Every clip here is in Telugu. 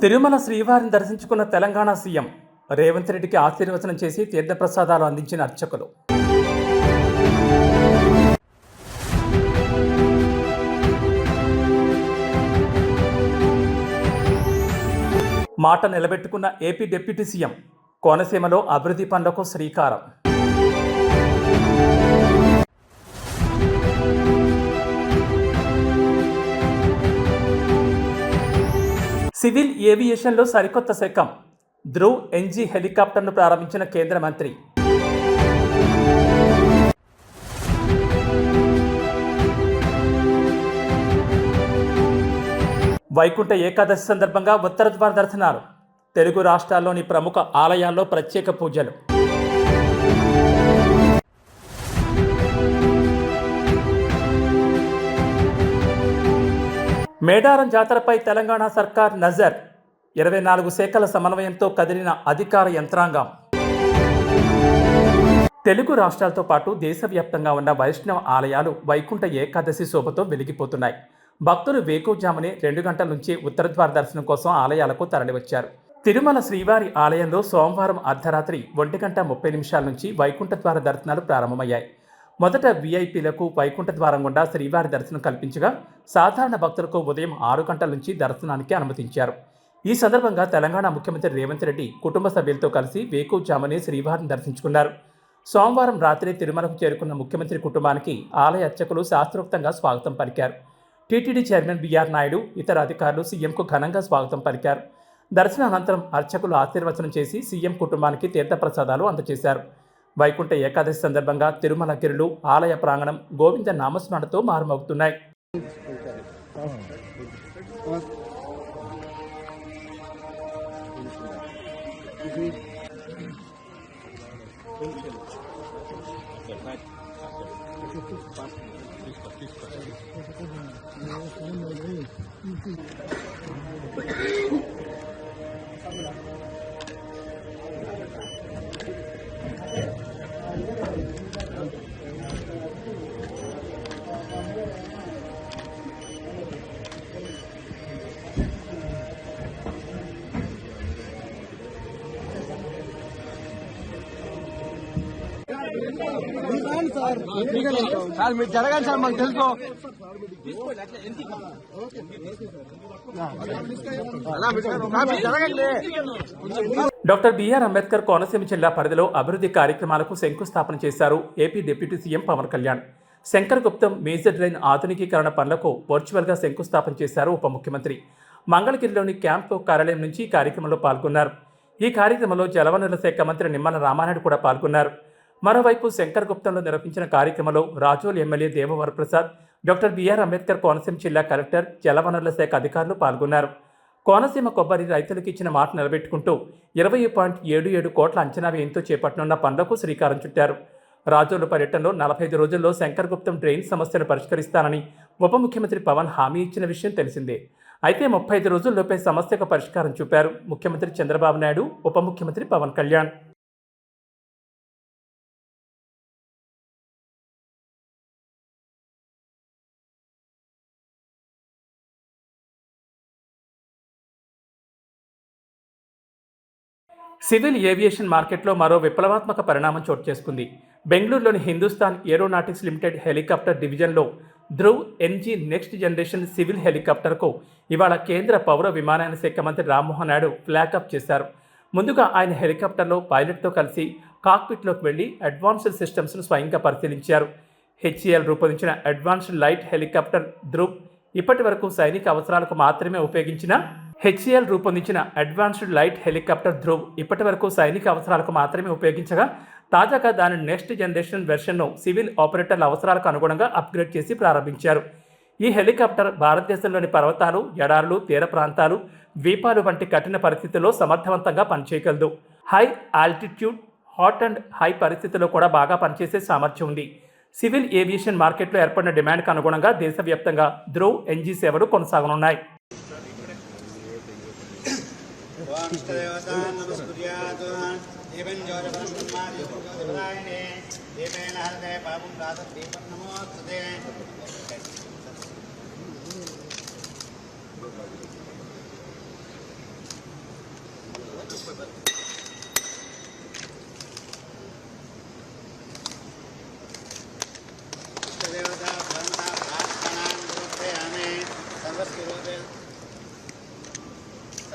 తిరుమల శ్రీవారిని దర్శించుకున్న తెలంగాణ సీఎం రేవంత్ రెడ్డికి ఆశీర్వచనం చేసి తీర్థప్రసాదాలు అందించిన అర్చకులు. మాట నిలబెట్టుకున్న ఏపీ డిప్యూటీ సీఎం, కోనసీమలో అభివృద్ధి పనులకు శ్రీకారం. సివిల్ ఏవియేషన్లో సరికొత్త శకం, ధ్రువ్ ఎన్జీ హెలికాప్టర్ను ప్రారంభించిన కేంద్ర మంత్రి. వైకుంఠ ఏకాదశి సందర్భంగా ఉత్తర ద్వార దర్శనాలు, తెలుగు రాష్ట్రాల్లోని ప్రముఖ ఆలయాల్లో ప్రత్యేక పూజలు. మేడారం జాతరపై తెలంగాణ సర్కార్ నజర్, 24 శాఖల సమన్వయంతో కదిలిన అధికార యంత్రాంగం. తెలుగు రాష్ట్రాలతో పాటు దేశవ్యాప్తంగా ఉన్న వైష్ణవ ఆలయాలు వైకుంఠ ఏకాదశి శోభతో వెలిగిపోతున్నాయి. భక్తులు వేకువజామునే 2 గంటల నుంచి ఉత్తర ద్వార దర్శనం కోసం ఆలయాలకు తరలివచ్చారు. తిరుమల శ్రీవారి ఆలయంలో సోమవారం అర్ధరాత్రి 1:30 నుంచి వైకుంఠ ద్వార దర్శనాలు ప్రారంభమయ్యాయి. మొదట వీఐపీలకు వైకుంఠ ద్వారం గుండా శ్రీవారి దర్శనం కల్పించగా, సాధారణ భక్తులకు ఉదయం 6 గంటల నుంచి దర్శనానికి అనుమతించారు. ఈ సందర్భంగా తెలంగాణ ముఖ్యమంత్రి రేవంత్ రెడ్డి కుటుంబ సభ్యులతో కలిసి వేకువజామునే శ్రీవారిని దర్శించుకున్నారు. సోమవారం రాత్రి తిరుమలకు చేరుకున్న ముఖ్యమంత్రి కుటుంబానికి ఆలయ అర్చకులు శాస్త్రోక్తంగా స్వాగతం పలికారు. టీటీడీ చైర్మన్ బిఆర్ నాయుడు, ఇతర అధికారులు సీఎంకు ఘనంగా స్వాగతం పలికారు. దర్శన అనంతరం అర్చకులు ఆశీర్వచనం చేసి సీఎం కుటుంబానికి తీర్థప్రసాదాలు అందజేశారు. వైకుంఠ ఏకాదశి సందర్భంగా తిరుమల గిరులు ఆలయ ప్రాంగణం గోవింద నామస్మరణతో మారుమోగుతున్నాయి. సార్ మీరు జరగాలి సార్, మాకు తెలుసు. డాక్టర్ బిఆర్ అంబేద్కర్ కోనసీమ జిల్లా పరిధిలో అభివృద్ధి కార్యక్రమాలకు శంకుస్థాపన చేశారు AP deputy CM Pavan Kalyan. Shankar Guptam major drain ఆధునికీకరణ పనులకు వర్చువల్గా శంకుస్థాపన చేశారు ఉప ముఖ్యమంత్రి. మంగళగిరిలోని క్యాంపు కార్యాలయం నుంచి ఈ కార్యక్రమంలో పాల్గొన్నారు. ఈ కార్యక్రమంలో జలవనరుల శాఖ మంత్రి నిమ్మల రామానాయుడు కూడా పాల్గొన్నారు. మరోవైపు శంకర్ గుప్తంలో నిర్వహించిన కార్యక్రమంలో Razole MLA Devavaraprasad, doctor BR Ambedkar Konaseema జిల్లా కలెక్టర్, జలవనరుల శాఖ అధికారులు పాల్గొన్నారు. కోనసీమ కొబ్బరి రైతులకు ఇచ్చిన మాట నిలబెట్టుకుంటూ 20.77 కోట్ల అంచనా వ్యయంతో చేపట్టనున్న పనులకు శ్రీకారం చుట్టారు. రాజోలు పర్యటనలో 45 రోజుల్లో శంకర్ గుప్తం డ్రైన్ సమస్యను పరిష్కరిస్తానని ఉప ముఖ్యమంత్రి పవన్ హామీ ఇచ్చిన విషయం తెలిసిందే. అయితే 35 రోజుల్లోపే సమస్యకు పరిష్కారం చూపారు ముఖ్యమంత్రి చంద్రబాబు నాయుడు, ఉప ముఖ్యమంత్రి పవన్ కళ్యాణ్. సివిల్ ఏవియేషన్ మార్కెట్లో మరో విప్లవాత్మక పరిణామం చోటు చేసుకుంది. బెంగళూరులోని హిందుస్థాన్ ఏరోనాటిక్స్ లిమిటెడ్ హెలికాప్టర్ డివిజన్లో Dhruv NG next generation civil హెలికాప్టర్కు ఇవాళ కేంద్ర పౌర విమానయాన శాఖ మంత్రి రామ్మోహన్ నాయుడు ఫ్లాగ్ ఆఫ్ చేశారు. ముందుగా ఆయన హెలికాప్టర్లో పైలట్తో కలిసి కాక్పిట్లోకి వెళ్లి అడ్వాన్స్డ్ సిస్టమ్స్ను స్వయంగా పరిశీలించారు. హెచ్ఏఎల్ రూపొందించిన అడ్వాన్స్డ్ లైట్ హెలికాప్టర్ ధ్రువ్ ఇప్పటి వరకు సైనిక అవసరాలకు మాత్రమే ఉపయోగించిన ఉపయోగించగా, తాజాగా దాని నెక్స్ట్ జనరేషన్ వెర్షన్ను సివిల్ ఆపరేటర్ల అవసరాలకు అనుగుణంగా అప్గ్రేడ్ చేసి ప్రారంభించారు. ఈ హెలికాప్టర్ భారతదేశంలోని పర్వతాలు, ఎడారులు, తీర ప్రాంతాలు, ద్వీపాలు వంటి కఠిన పరిస్థితుల్లో సమర్థవంతంగా పనిచేయగలదు. High altitude, hot and high పరిస్థితుల్లో కూడా బాగా పనిచేసే సామర్థ్యం ఉంది. సివిల్ ఏవియేషన్ మార్కెట్లో ఏర్పడిన డిమాండ్కు అనుగుణంగా దేశవ్యాప్తంగా ధ్రువ్ ఎన్జీ సేవలు కొనసాగనున్నాయి.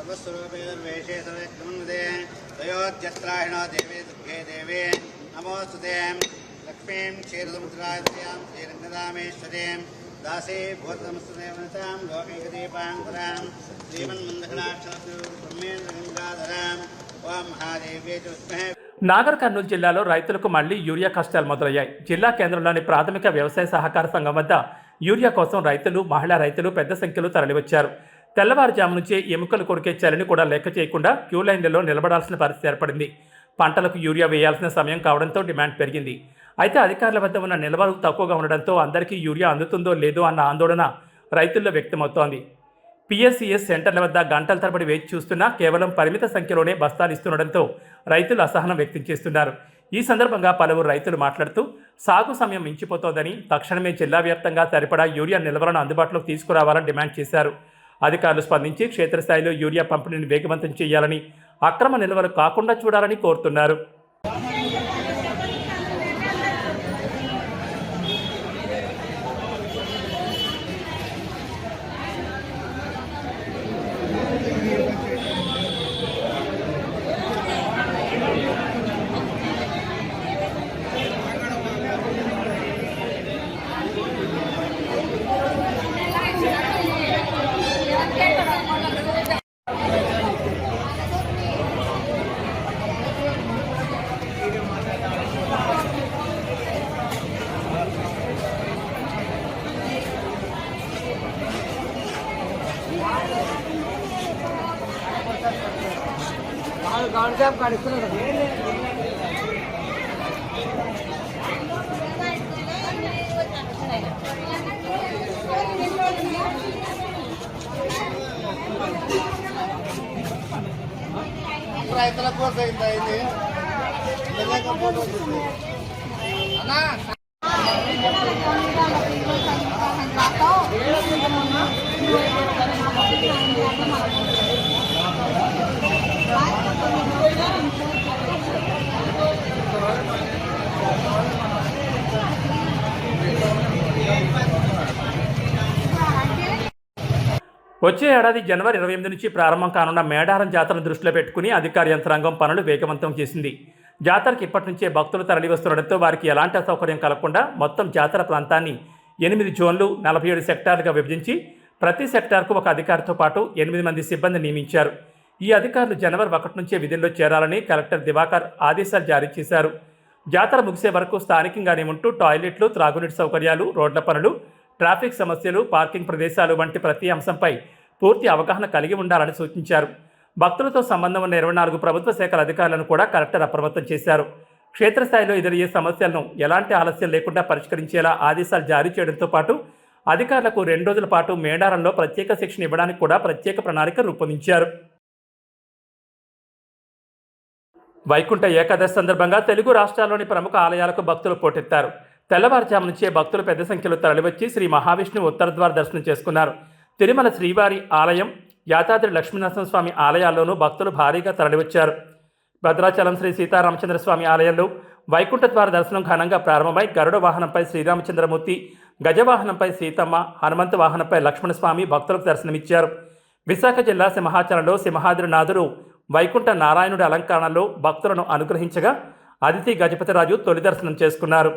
सर्वस्वरूपेर्वेशे सर्वेक्रमन्दे तयोज्यस्त्राहिणो देवे दुःखे देवे नमोस्तुते लक्ष्मीं क्षीरसमुद्रायां श्रीरङ्गदामेश्वरीं दासे भूतनमस्तुदेवनतां लोकैकदीपाङ्कुरां श्रीमन्मन्दकटाक्षरब्रह्मेन्द्रगङ्गाधरां ओं महादेव्यै च विद्महे. నాగర్ కర్నూలు జిల్లాలో రైతులకు మళ్లీ యూరియా కష్టాలు మొదలయ్యాయి. జిల్లా కేంద్రంలోని ప్రాథమిక వ్యవసాయ సహకార సంఘం వద్ద యూరియా కోసం రైతులు, మహిళా రైతులు పెద్ద సంఖ్యలో తరలివచ్చారు. తెల్లవారుజాము నుంచే ఎముకలు కొరికే చలిని కూడా లెక్క చేయకుండా క్యూ లైన్లలో నిలబడాల్సిన పరిస్థితి ఏర్పడింది. పంటలకు యూరియా వేయాల్సిన సమయం కావడంతో డిమాండ్ పెరిగింది. అయితే అధికారుల వద్ద ఉన్న నిల్వలు తక్కువగా ఉండడంతో అందరికీ యూరియా అందుతుందో లేదో అన్న ఆందోళన రైతుల్లో వ్యక్తమవుతోంది. పిఎస్సిఎస్ సెంటర్ల వద్ద గంటల తరబడి వేచి చూస్తున్నా కేవలం పరిమిత సంఖ్యలోనే బస్తాలు ఇస్తుండడంతో రైతులు అసహనం వ్యక్తం చేస్తున్నారు. ఈ సందర్భంగా పలువురు రైతులు మాట్లాడుతూ సాగు సమయం మించిపోతోందని, తక్షణమే జిల్లా వ్యాప్తంగా సరిపడా యూరియా నిల్వలను అందుబాటులోకి తీసుకురావాలని డిమాండ్ చేశారు. అధికారులు స్పందించి క్షేత్రస్థాయిలో యూరియా పంపిణీని వేగవంతం చేయాలని, అక్రమ నిల్వలు కాకుండా చూడాలని కోరుతున్నారు. రైతుల కోసం ఇంత అయింది. వచ్చే ఏడాది జనవరి 28 నుంచి ప్రారంభం కానున్న మేడారం జాతరను దృష్టిలో పెట్టుకుని అధికార యంత్రాంగం పనులు వేగవంతం చేసింది. జాతరకి ఇప్పటి నుంచే భక్తులు తరలివస్తుండటంతో వారికి ఎలాంటి అసౌకర్యం కలగకుండా మొత్తం జాతర ప్రాంతాన్ని 8 జోన్లు 47 సెక్టార్లుగా విభజించి ప్రతి సెక్టార్కు ఒక అధికారితో పాటు 8 మంది సిబ్బంది నియమించారు. ఈ అధికారులు జనవరి 1 నుంచే విధుల్లో చేరాలని కలెక్టర్ దివాకర్ ఆదేశాలు జారీ చేశారు. జాతర ముగిసే వరకు స్థానికంగానే ఉంటూ టాయిలెట్లు, త్రాగునీటి సౌకర్యాలు, రోడ్ల పనులు, ట్రాఫిక్ సమస్యలు, పార్కింగ్ ప్రదేశాలు వంటి ప్రతి అంశంపై పూర్తి అవగాహన కలిగి ఉండాలని సూచించారు. భక్తులతో సంబంధం ఉన్న 24 ప్రభుత్వ శాఖల అధికారులను కూడా కలెక్టర్ అప్రమత్తం చేశారు. క్షేత్రస్థాయిలో ఎదురయ్యే సమస్యలను ఎలాంటి ఆలస్యం లేకుండా పరిష్కరించేలా ఆదేశాలు జారీ చేయడంతో పాటు అధికారులకు 2 రోజుల పాటు మేడారంలో ప్రత్యేక శిక్షణ ఇవ్వడానికి కూడా ప్రత్యేక ప్రణాళిక రూపొందించారు. వైకుంఠ ఏకాదశి సందర్భంగా తెలుగు రాష్ట్రాల్లోని ప్రముఖ ఆలయాలకు భక్తులు పోటెత్తారు. తెల్లవారుజాము నుంచే భక్తులు పెద్ద సంఖ్యలో తరలివచ్చి శ్రీ మహావిష్ణువు ఉత్తరద్వార దర్శనం చేసుకున్నారు. తిరుమల శ్రీవారి ఆలయం, యాదాద్రి లక్ష్మీనరసింహస్వామి ఆలయాల్లోనూ భక్తులు భారీగా తరలివచ్చారు. భద్రాచలం శ్రీ సీతారామచంద్ర స్వామి ఆలయంలో వైకుంఠ ద్వార దర్శనం ఘనంగా ప్రారంభమై గరుడ వాహనంపై శ్రీరామచంద్రమూర్తి, గజవాహనంపై సీతమ్మ, హనుమంత వాహనంపై లక్ష్మణస్వామి భక్తులకు దర్శనమిచ్చారు. విశాఖ జిల్లా సింహాచలంలో సింహాద్రినాథుడు వైకుంఠ నారాయణుడి అలంకరణలో భక్తులను అనుగ్రహించగా అదితి గజపతిరాజు తొలి దర్శనం చేసుకున్నారు.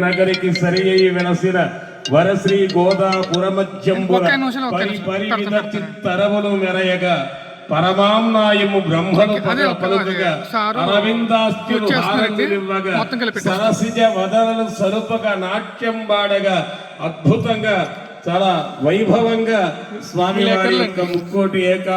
నగరికి సరి అయి వెలసిన వరశ్రీ గోదాపురమధ్యంబుల తరవులు మెరయగా పరమాంనాయము బ్రహ్మను పలుకగా అరవిందాస్త్యులు హారతిలివ్వగా సరసిజ వదనలు సరుపగా నాట్యం బాడగా అద్భుతంగా చాలా వైభవంగా స్వామివారి యొక్క ముక్కోటి ఏకా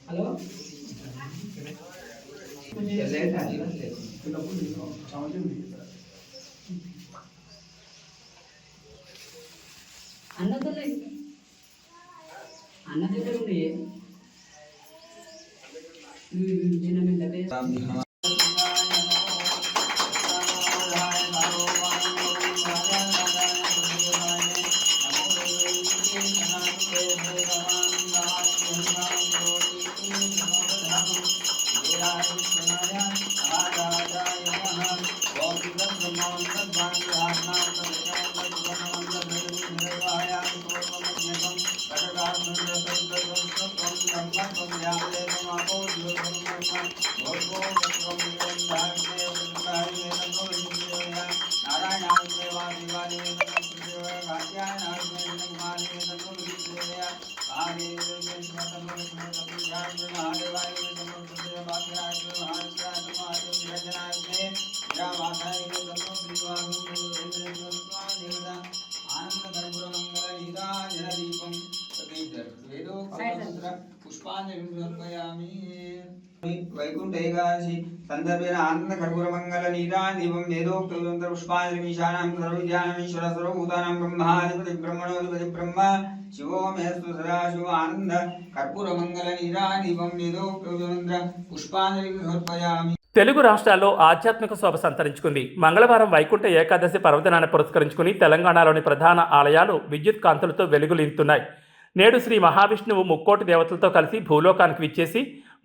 హలో అన్నదలే అన్న దగ్గర ఉంది చిన్న మీద వైకుంఠ ఏకాదశి సందర్భేన ఆనంద కర్పూర మంగళ నీరాదీపం వేదోక్త పుష్పాంజలిశానాం సర్వవిద్యానామీశ్వర సర్వభూతానాం బ్రహ్మాధిపతి బ్రహ్మణోధిపతి బ్రహ్మ శివో మేస్తు సదాశివ ఆనంద కర్పూర మంగళ నీరాదీపం వేదోక్త పుష్పాంజలి సమర్పయామి. తెలుగు రాష్ట్రాల్లో ఆధ్యాత్మిక శోభ సంతరించుకుంది. మంగళవారం వైకుంఠ ఏకాదశి పర్వదినాన్ని పురస్కరించుకుని తెలంగాణలోని ప్రధాన ఆలయాలు విద్యుత్ కాంతులతో వెలుగులింతున్నాయి. నేడు శ్రీ మహావిష్ణువు ముక్కోటి దేవతలతో కలిసి భూలోకానికి విచ్చేసి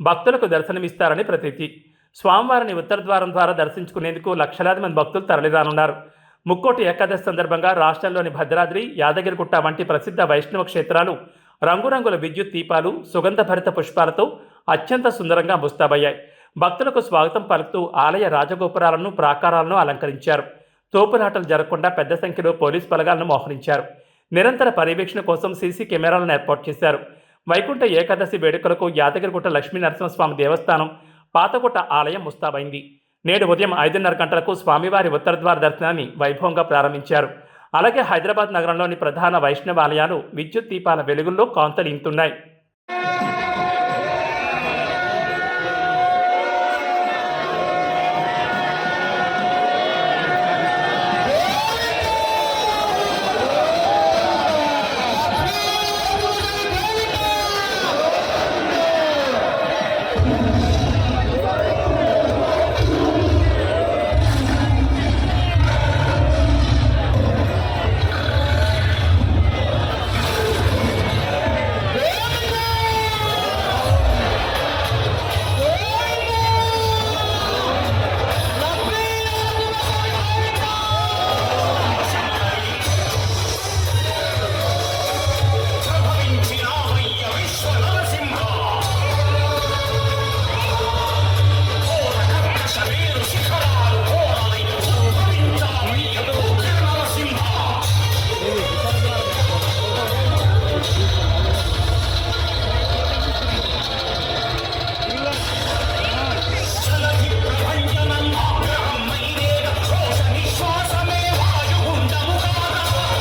భక్తులకు దర్శనమిస్తారని ప్రతీతి. స్వామివారిని ఉత్తర ద్వారం ద్వారా దర్శించుకునేందుకు లక్షలాది మంది భక్తులు తరలిరానున్నారు. ముక్కోటి ఏకాదశి సందర్భంగా రాష్ట్రంలోని భద్రాద్రి, యాదగిరిగుట్ట వంటి ప్రసిద్ధ వైష్ణవ క్షేత్రాలు రంగురంగుల విద్యుత్ దీపాలు, సుగంధభరిత పుష్పాలతో అత్యంత సుందరంగా ముస్తాబయ్యాయి. భక్తులకు స్వాగతం పలుకుతూ ఆలయ రాజగోపురాలను, ప్రాకారాలను అలంకరించారు. తోపులాటలు జరగకుండా పెద్ద సంఖ్యలో పోలీసు బలగాలను మోహరించారు. నిరంతర పర్యవేక్షణ కోసం సీసీ కెమెరాలను ఏర్పాటు చేశారు. వైకుంఠ ఏకాదశి వేడుకలకు యాదగిరిగుట్ట లక్ష్మీనరసింహస్వామి దేవస్థానం, పాతగుట్ట ఆలయం ముస్తాబైంది. నేడు ఉదయం 5:30 గంటలకు స్వామివారి ఉత్తరద్వార దర్శనాన్ని వైభవంగా ప్రారంభించారు. అలాగే హైదరాబాద్ నగరంలోని ప్రధాన వైష్ణవ ఆలయాలు విద్యుత్ దీపాల వెలుగుల్లో కాంతులింతున్నాయి.